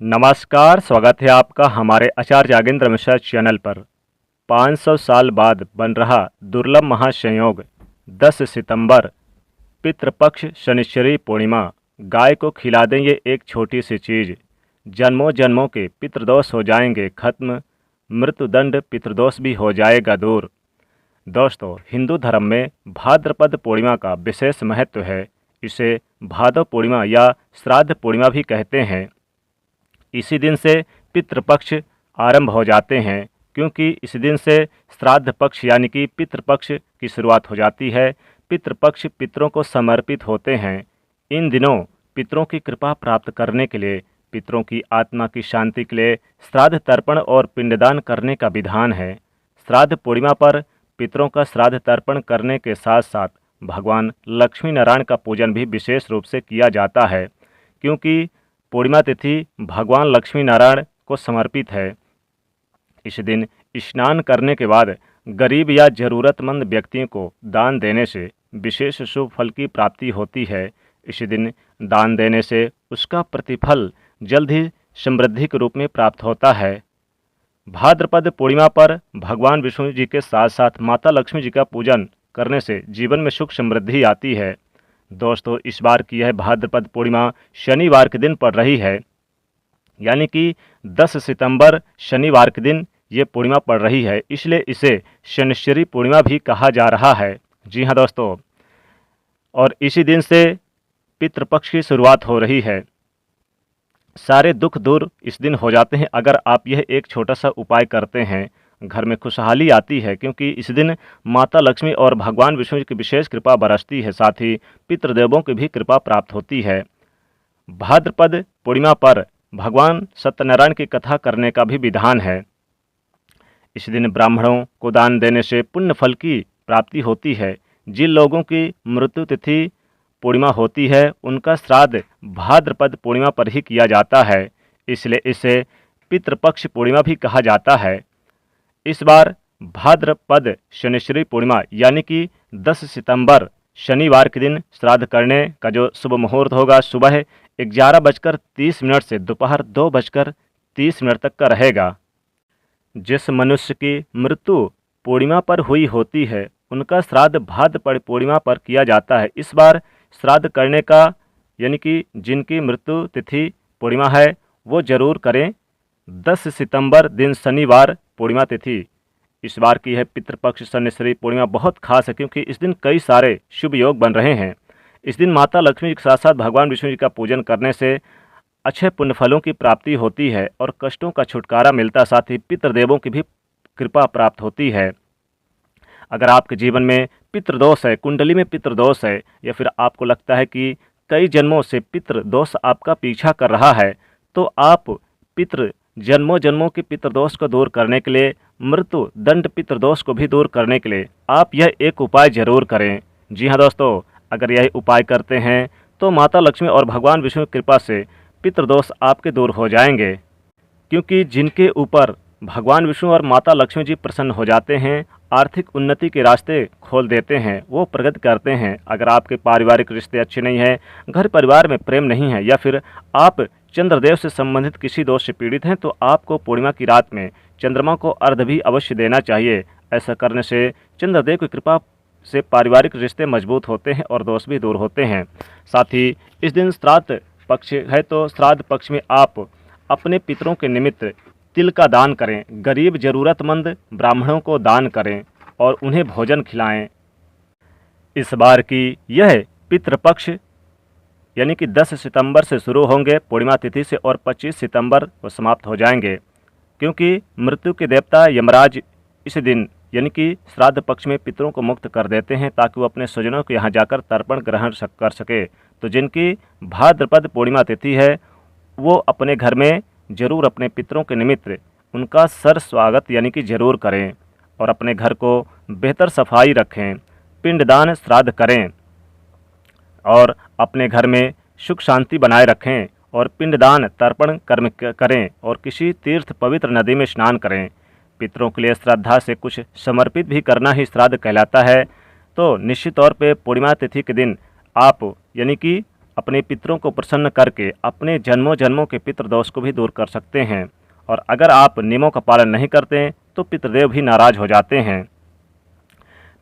नमस्कार, स्वागत है आपका हमारे आचार्य यागेंद्र मिश्रा चैनल पर। 500 साल बाद बन रहा दुर्लभ महासंयोग 10 सितंबर पितृपक्ष शनिश्चरी पूर्णिमा। गाय को खिला दें ये एक छोटी सी चीज़, जन्मों जन्मों के पितृदोष हो जाएंगे खत्म, मृत्युदंड पितृदोष भी हो जाएगा दूर। दोस्तों, हिंदू धर्म में भाद्रपद पूर्णिमा का विशेष महत्व है। इसे भादव पूर्णिमा या श्राद्ध पूर्णिमा भी कहते हैं। इसी दिन से पितृपक्ष आरंभ हो जाते हैं, क्योंकि इस दिन से श्राद्ध पक्ष यानी कि पितृपक्ष की शुरुआत हो जाती है। पितृपक्ष पितरों को समर्पित होते हैं। इन दिनों पितरों की कृपा प्राप्त करने के लिए, पितरों की आत्मा की शांति के लिए श्राद्ध तर्पण और पिंडदान करने का विधान है। श्राद्ध पूर्णिमा पर पितरों का श्राद्ध तर्पण करने के साथ साथ भगवान लक्ष्मी नारायण का पूजन भी विशेष रूप से किया जाता है, क्योंकि पूर्णिमा तिथि भगवान लक्ष्मी नारायण को समर्पित है। इस दिन स्नान करने के बाद गरीब या ज़रूरतमंद व्यक्तियों को दान देने से विशेष शुभ फल की प्राप्ति होती है। इस दिन दान देने से उसका प्रतिफल जल्द ही समृद्धि के रूप में प्राप्त होता है। भाद्रपद पूर्णिमा पर भगवान विष्णु जी के साथ साथ माता लक्ष्मी जी का पूजन करने से जीवन में सुख समृद्धि आती है। दोस्तों, इस बार की यह भाद्रपद पूर्णिमा शनिवार के दिन पड़ रही है, यानी कि 10 सितंबर शनिवार के दिन ये पूर्णिमा पड़ रही है, इसलिए इसे शनिश्चरी पूर्णिमा भी कहा जा रहा है। जी हाँ दोस्तों, और इसी दिन से पितृपक्ष की शुरुआत हो रही है। सारे दुख दूर इस दिन हो जाते हैं अगर आप यह एक छोटा सा उपाय करते हैं। घर में खुशहाली आती है, क्योंकि इस दिन माता लक्ष्मी और भगवान विष्णु जी की विशेष कृपा बरसती है। साथ ही पितृदेवों की भी कृपा प्राप्त होती है। भाद्रपद पूर्णिमा पर भगवान सत्यनारायण की कथा करने का भी विधान है। इस दिन ब्राह्मणों को दान देने से पुण्य फल की प्राप्ति होती है। जिन लोगों की मृत्यु तिथि पूर्णिमा होती है, उनका श्राद्ध भाद्रपद पूर्णिमा पर ही किया जाता है, इसलिए इसे पितृपक्ष पूर्णिमा भी कहा जाता है। इस बार भाद्रपद शनिश्चरी पूर्णिमा यानी कि 10 सितंबर शनिवार के दिन श्राद्ध करने का जो शुभ मुहूर्त होगा सुबह 11:30 से दोपहर 2:30 तक का रहेगा। जिस मनुष्य की मृत्यु पूर्णिमा पर हुई होती है, उनका श्राद्ध भाद्रपद पूर्णिमा पर किया जाता है। इस बार श्राद्ध करने का यानी कि जिनकी मृत्यु तिथि पूर्णिमा है, वो जरूर करें। 10 सितंबर दिन शनिवार पूर्णिमा तिथि इस बार की है पितृपक्ष शनिश्चरी पूर्णिमा बहुत खास है, क्योंकि इस दिन कई सारे शुभ योग बन रहे हैं। इस दिन माता लक्ष्मी जी के साथ साथ भगवान विष्णु जी का पूजन करने से अच्छे पुण्य फलों की प्राप्ति होती है और कष्टों का छुटकारा मिलता, साथ ही पितृदेवों की भी कृपा प्राप्त होती है। अगर आपके जीवन में पितृदोष है, कुंडली में पितृदोष है, या फिर आपको लगता है कि कई जन्मों से पितृदोष आपका पीछा कर रहा है, तो आप जन्मों जन्मों के पितृदोष को दूर करने के लिए, मृत्यु दंड पितृदोष को भी दूर करने के लिए आप यह एक उपाय जरूर करें। जी हाँ दोस्तों, अगर यह उपाय करते हैं तो माता लक्ष्मी और भगवान विष्णु की कृपा से पितृदोष आपके दूर हो जाएंगे, क्योंकि जिनके ऊपर भगवान विष्णु और माता लक्ष्मी जी प्रसन्न हो जाते हैं, आर्थिक उन्नति के रास्ते खोल देते हैं, वो प्रगति करते हैं। अगर आपके पारिवारिक रिश्ते अच्छे नहीं हैं, घर परिवार में प्रेम नहीं है, या फिर आप चंद्रदेव से संबंधित किसी दोष से पीड़ित हैं, तो आपको पूर्णिमा की रात में चंद्रमा को अर्घ भी अवश्य देना चाहिए। ऐसा करने से चंद्रदेव की कृपा से पारिवारिक रिश्ते मजबूत होते हैं और दोष भी दूर होते हैं। साथ ही इस दिन श्राद्ध पक्ष है, तो श्राद्ध पक्ष में आप अपने पितरों के निमित्त तिल का दान करें, गरीब ज़रूरतमंद ब्राह्मणों को दान करें और उन्हें भोजन खिलाएं। इस बार की यह पितृपक्ष यानी कि 10 सितंबर से शुरू होंगे पूर्णिमा तिथि से और 25 सितंबर को समाप्त हो जाएंगे, क्योंकि मृत्यु के देवता यमराज इस दिन यानी कि श्राद्ध पक्ष में पितरों को मुक्त कर देते हैं, ताकि वो अपने स्वजनों के यहाँ जाकर तर्पण ग्रहण कर सके। तो जिनकी भाद्रपद पूर्णिमा तिथि है, वो अपने घर में जरूर अपने पितरों के निमित्त उनका सर स्वागत यानी कि जरूर करें और अपने घर को बेहतर सफाई रखें, पिंडदान श्राद्ध करें और अपने घर में सुख शांति बनाए रखें और पिंडदान तर्पण कर्म करें और किसी तीर्थ पवित्र नदी में स्नान करें। पितरों के लिए श्रद्धा से कुछ समर्पित भी करना ही श्राद्ध कहलाता है। तो निश्चित तौर पे पूर्णिमा तिथि के दिन आप यानी कि अपने पितरों को प्रसन्न करके अपने जन्मों जन्मों के पितृदोष को भी दूर कर सकते हैं। और अगर आप नियमों का पालन नहीं करते तो पितृदेव भी नाराज हो जाते हैं।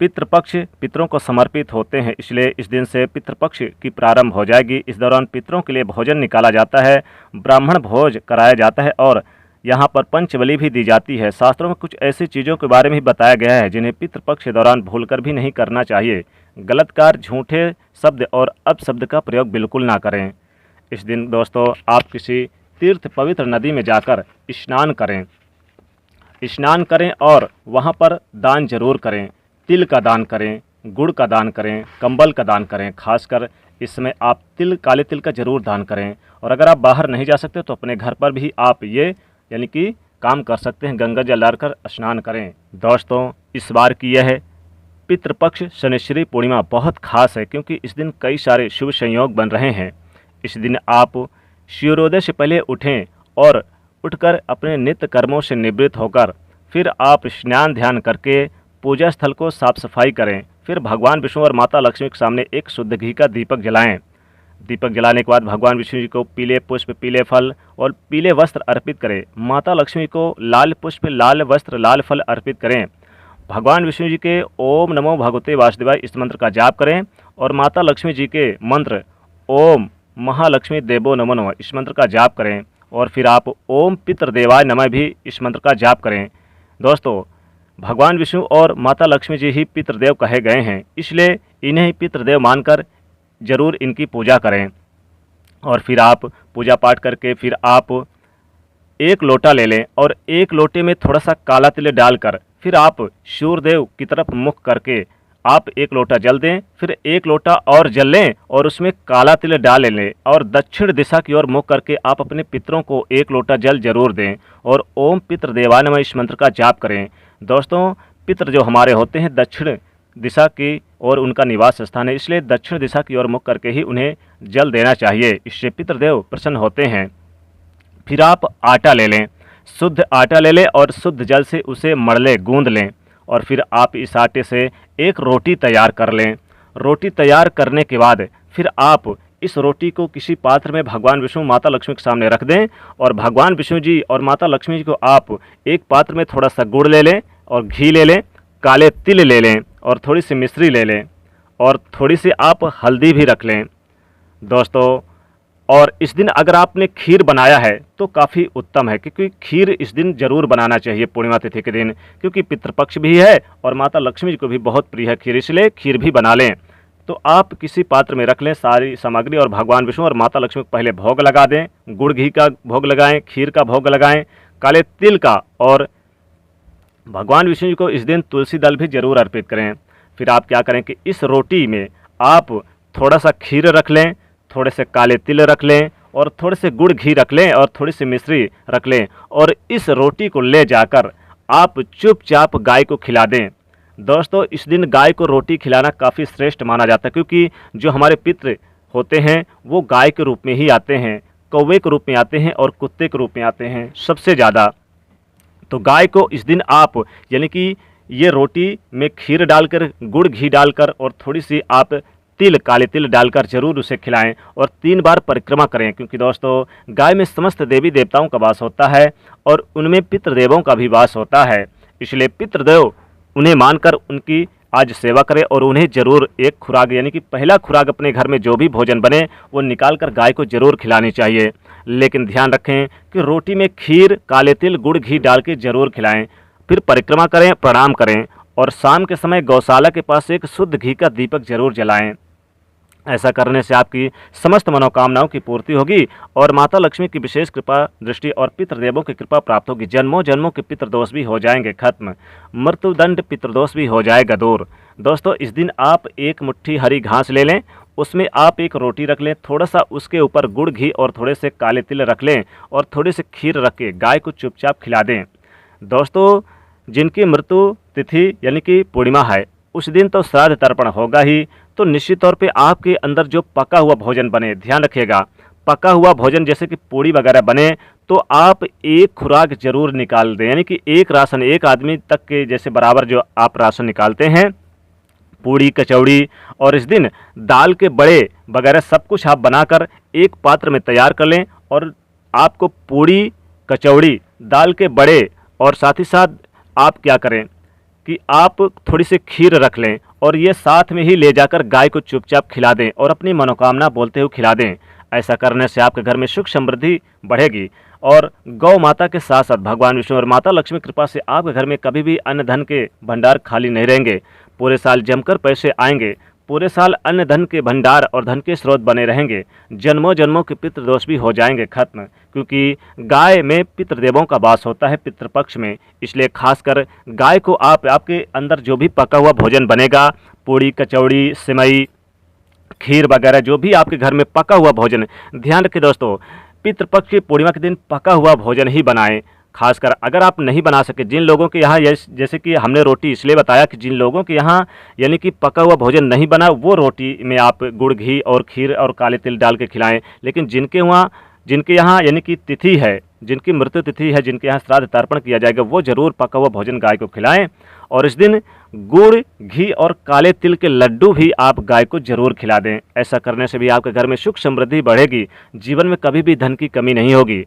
पितृपक्ष पितरों को समर्पित होते हैं, इसलिए इस दिन से पितृपक्ष की प्रारंभ हो जाएगी। इस दौरान पितरों के लिए भोजन निकाला जाता है, ब्राह्मण भोज कराया जाता है और यहाँ पर पंचबलि भी दी जाती है। शास्त्रों में कुछ ऐसी चीज़ों के बारे में भी बताया गया है जिन्हें पितृपक्ष के दौरान भूलकर भी नहीं करना चाहिए। गलत कार्य, झूठे शब्द और अपशब्द का प्रयोग बिल्कुल ना करें। इस दिन दोस्तों आप किसी तीर्थ पवित्र नदी में जाकर स्नान करें और वहाँ पर दान जरूर करें। तिल का दान करें, गुड़ का दान करें, कंबल का दान करें। खासकर इसमें आप काले तिल का जरूर दान करें। और अगर आप बाहर नहीं जा सकते तो अपने घर पर भी आप ये यानी कि काम कर सकते हैं, गंगा जल डालकर स्नान करें। दोस्तों इस बार की यह पितृपक्ष शनिश्चरी पूर्णिमा बहुत खास है क्योंकि इस दिन कई सारे शुभ संयोग बन रहे हैं। इस दिन आप सूर्योदय से पहले उठें और उठकर अपने नित्य कर्मों से निवृत्त होकर फिर आप स्नान ध्यान करके पूजा स्थल को साफ सफाई करें। फिर भगवान विष्णु और माता लक्ष्मी के सामने एक शुद्ध घी का दीपक जलाएं। दीपक जलाने के बाद भगवान विष्णु जी को पीले पुष्प, पीले फल और पीले वस्त्र अर्पित करें। माता लक्ष्मी को लाल पुष्प, लाल वस्त्र, लाल फल अर्पित करें। भगवान विष्णु जी के ओम नमो भगवते वासुदेवाय इस मंत्र का जाप करें और माता लक्ष्मी जी के मंत्र ओम महालक्ष्मी देवो नमो नमः इस मंत्र का जाप करें। और फिर आप ओम पितृदेवाय नमः भी इस मंत्र का जाप करें। दोस्तों भगवान विष्णु और माता लक्ष्मी जी ही पितृदेव कहे गए हैं, इसलिए इन्हें ही पितृदेव मानकर जरूर इनकी पूजा करें। और फिर आप पूजा पाठ करके फिर आप एक लोटा ले लें और एक लोटे में थोड़ा सा काला तिल डालकर फिर आप सूर्यदेव की तरफ मुख करके आप एक लोटा जल दें। फिर एक लोटा और जल लें और उसमें काला तिल डाल लें और दक्षिण दिशा की ओर मुख करके आप अपने पितरों को एक लोटा जल जरूर दें और ओम पितृदेवाय नमः इस मंत्र का जाप करें। दोस्तों पितृ जो हमारे होते हैं दक्षिण दिशा की और उनका निवास स्थान है, इसलिए दक्षिण दिशा की ओर मुख करके ही उन्हें जल देना चाहिए। इससे पितृदेव प्रसन्न होते हैं। फिर आप आटा ले लें, शुद्ध आटा ले लें और शुद्ध जल से उसे मड़लें, गूंद लें और फिर आप इस आटे से एक रोटी तैयार कर लें। रोटी तैयार करने के बाद फिर आप इस रोटी को किसी पात्र में भगवान विष्णु माता लक्ष्मी के सामने रख दें और भगवान विष्णु जी और माता लक्ष्मी जी को आप एक पात्र में थोड़ा सा गुड़ ले लें और घी ले लें, काले तिल ले लें और थोड़ी सी मिश्री ले लें और थोड़ी सी आप हल्दी भी रख लें। दोस्तों और इस दिन अगर आपने खीर बनाया है तो काफ़ी उत्तम है, क्योंकि खीर इस दिन जरूर बनाना चाहिए पूर्णिमा तिथि के दिन, क्योंकि पितृपक्ष भी है और माता लक्ष्मी जी को भी बहुत प्रिय है खीर, इसलिए खीर भी बना लें। तो आप किसी पात्र में रख लें सारी सामग्री और भगवान विष्णु और माता लक्ष्मी को पहले भोग लगा दें। गुड़ घी का भोग लगाएं, खीर का भोग लगाएं, काले तिल का, और भगवान विष्णु जी को इस दिन तुलसी दल भी जरूर अर्पित करें। फिर आप क्या करें कि इस रोटी में आप थोड़ा सा खीर रख लें, थोड़े से काले तिल रख लें और थोड़े से गुड़ घी रख लें और थोड़ी सी मिश्री रख लें और इस रोटी को ले जाकर आप चुपचाप गाय को खिला दें। दोस्तों इस दिन गाय को रोटी खिलाना काफ़ी श्रेष्ठ माना जाता है, क्योंकि जो हमारे पितृ होते हैं वो गाय के रूप में ही आते हैं, कौवे के रूप में आते हैं और कुत्ते के रूप में आते हैं सबसे ज़्यादा। तो गाय को इस दिन आप यानी कि ये रोटी में खीर डालकर, गुड़ घी डालकर और थोड़ी सी आप तिल, काले तिल डालकर जरूर उसे खिलाएं और 3 बार परिक्रमा करें, क्योंकि दोस्तों गाय में समस्त देवी देवताओं का वास होता है और उनमें पितृदेवों का भी वास होता है। इसलिए पितृदेव उन्हें मानकर उनकी आज सेवा करें और उन्हें जरूर एक खुराक यानी कि पहला खुराक अपने घर में जो भी भोजन बने वो निकाल कर गाय को जरूर खिलानी चाहिए। लेकिन ध्यान रखें कि रोटी में खीर, काले तिल, गुड़ घी डाल के जरूर खिलाएं। फिर परिक्रमा करें, प्रणाम करें और शाम के समय गौशाला के पास एक शुद्ध घी का दीपक जरूर जलाएं। ऐसा करने से आपकी समस्त मनोकामनाओं की पूर्ति होगी और माता लक्ष्मी की विशेष कृपा दृष्टि और पितृदेवों की कृपा प्राप्त होगी। जन्मों जन्मों के पितृदोष भी हो जाएंगे खत्म, मृत्युदंड पितृदोष भी हो जाएगा दूर। दोस्तों इस दिन आप एक मुट्ठी हरी घास ले लें, उसमें आप एक रोटी रख लें, थोड़ा सा उसके ऊपर गुड़ घी और थोड़े से काले तिल रख लें और थोड़ी सी खीर रख के गाय को चुपचाप खिला दें। दोस्तों जिनकी मृत्यु तिथि यानी कि पूर्णिमा है उस दिन तो श्राद्ध तर्पण होगा ही, तो निश्चित तौर पे आपके अंदर जो पका हुआ भोजन बने, ध्यान रखिएगा पका हुआ भोजन जैसे कि पूड़ी वगैरह बने तो आप एक खुराक जरूर निकाल दें, यानी कि एक राशन एक आदमी तक के जैसे बराबर जो आप राशन निकालते हैं पूड़ी कचौड़ी और इस दिन दाल के बड़े वगैरह सब कुछ आप बनाकर एक पात्र में तैयार कर लें। और आपको पूड़ी कचौड़ी दाल के बड़े और साथ ही साथ आप क्या करें कि आप थोड़ी सी खीर रख लें और ये साथ में ही ले जाकर गाय को चुपचाप खिला दें और अपनी मनोकामना बोलते हुए खिला दें। ऐसा करने से आपके घर में सुख समृद्धि बढ़ेगी और गौ माता के साथ साथ भगवान विष्णु और माता लक्ष्मी की कृपा से आपके घर में कभी भी अन्न धन के भंडार खाली नहीं रहेंगे। पूरे साल जमकर पैसे आएंगे, पूरे साल अन्न धन के भंडार और धन के स्रोत बने रहेंगे। जन्मों जन्मों के पितृदोष भी हो जाएंगे खत्म, क्योंकि गाय में पितृदेवों का वास होता है पितृपक्ष में। इसलिए खासकर गाय को आपके अंदर जो भी पका हुआ भोजन बनेगा, पूड़ी कचौड़ी सिमई खीर वगैरह जो भी आपके घर में पका हुआ भोजन, ध्यान रखिए दोस्तों, पितृपक्ष की पूर्णिमा के दिन पका हुआ भोजन ही बनाएं। खासकर अगर आप नहीं बना सके, जिन लोगों के यहाँ जैसे कि हमने रोटी इसलिए बताया कि जिन लोगों के यहाँ यानी कि पका हुआ भोजन नहीं बना, वो रोटी में आप गुड़ घी और खीर और काले तिल डाल के खिलाएं। लेकिन जिनके यहाँ यानी कि तिथि है, जिनकी मृत्यु तिथि है, जिनके यहाँ श्राद्ध तर्पण किया जाएगा, वो जरूर पका हुआ भोजन गाय को खिलाएं। और इस दिन गुड़ घी और काले तिल के लड्डू भी आप गाय को जरूर खिला दें। ऐसा करने से भी आपके घर में सुख समृद्धि बढ़ेगी, जीवन में कभी भी धन की कमी नहीं होगी।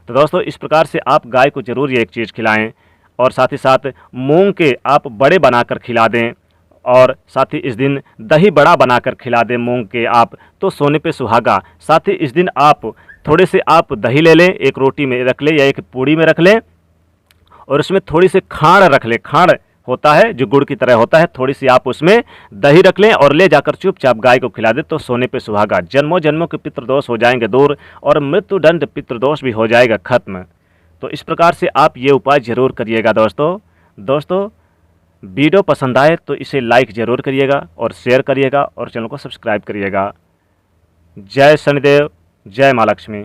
तो दोस्तों इस प्रकार से आप गाय को जरूर ये एक चीज़ खिलाएं। और साथ ही साथ मूंग के आप बड़े बनाकर खिला दें और साथ ही इस दिन दही बड़ा बनाकर खिला दें मूंग के आप, तो सोने पे सुहागा। साथ ही इस दिन आप थोड़े से आप दही ले लें, एक रोटी में रख लें या एक पूड़ी में रख लें और उसमें थोड़ी सी खांड रख लें। खांड होता है जो गुड़ की तरह होता है, थोड़ी सी आप उसमें दही रख लें और ले जाकर चुपचाप गाय को खिला दें, तो सोने पे सुहागा। जन्मों जन्मों के पितृदोष हो जाएंगे दूर और मृत्यु दंड पितृदोष भी हो जाएगा खत्म। तो इस प्रकार से आप ये उपाय जरूर करिएगा दोस्तों वीडियो पसंद आए तो इसे लाइक जरूर करिएगा और शेयर करिएगा और चैनल को सब्सक्राइब करिएगा। जय शनिदेव, जय माँ लक्ष्मी।